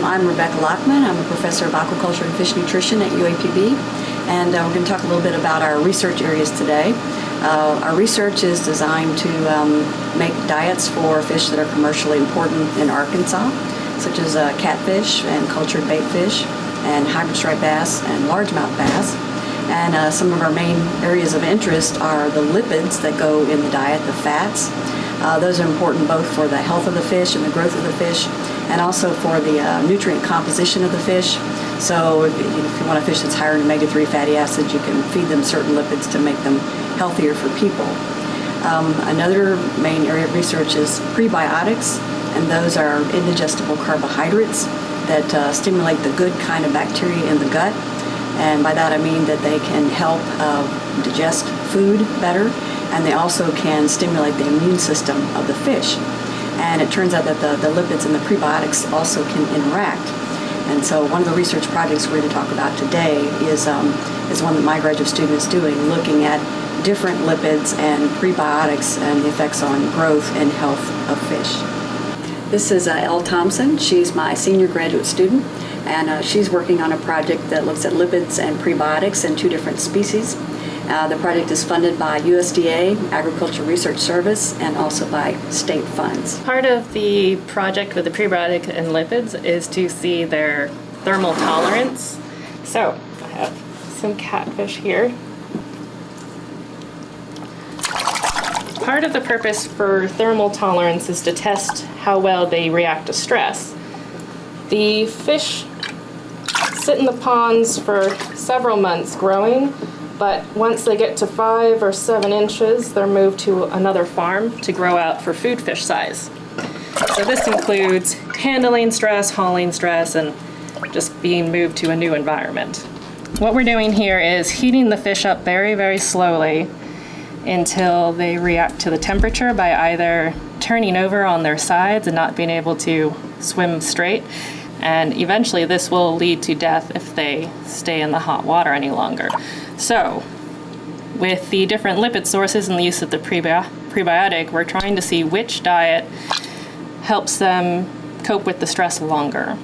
I'm Rebecca Lochmann. I'm a professor of aquaculture and fish nutrition at UAPB, and we're going to talk a little bit about our research areas today. Our research is designed to make diets for fish that are commercially important in Arkansas, such as catfish and cultured bait fish and hybrid striped bass and largemouth bass. And some of our main areas of interest are the lipids that go in the diet, the fats. Those are important both for the health of the fish and the growth of the fish, and also for the nutrient composition of the fish. So if you want a fish that's higher in omega-3 fatty acids, you can feed them certain lipids to make them healthier for people. Another main area of research is prebiotics, and those are indigestible carbohydrates that stimulate the good kind of bacteria in the gut. And by that I mean that they can help digest food better, and they also can stimulate the immune system of the fish. And it turns out that the lipids and the prebiotics also can interact. And so one of the research projects we're going to talk about today is one that my graduate student is doing, looking at different lipids and prebiotics and the effects on growth and health of fish. This is Elle Thompson. She's my senior graduate student, and she's working on a project that looks at lipids and prebiotics in 2 different species. The project is funded by USDA, Agriculture Research Service, and also by state funds. Part of the project with the prebiotic and lipids is to see their thermal tolerance. So I have some catfish here. Part of the purpose for thermal tolerance is to test how well they react to stress. The fish sit in the ponds for several months growing, but once they get to 5 or 7 inches, they're moved to another farm to grow out for food fish size. So this includes handling stress, hauling stress, and just being moved to a new environment. What we're doing here is heating the fish up very, very slowly until they react to the temperature by either turning over on their sides and not being able to swim straight. And eventually this will lead to death if they stay in the hot water any longer. So with the different lipid sources and the use of the prebiotic, we're trying to see which diet helps them cope with the stress longer.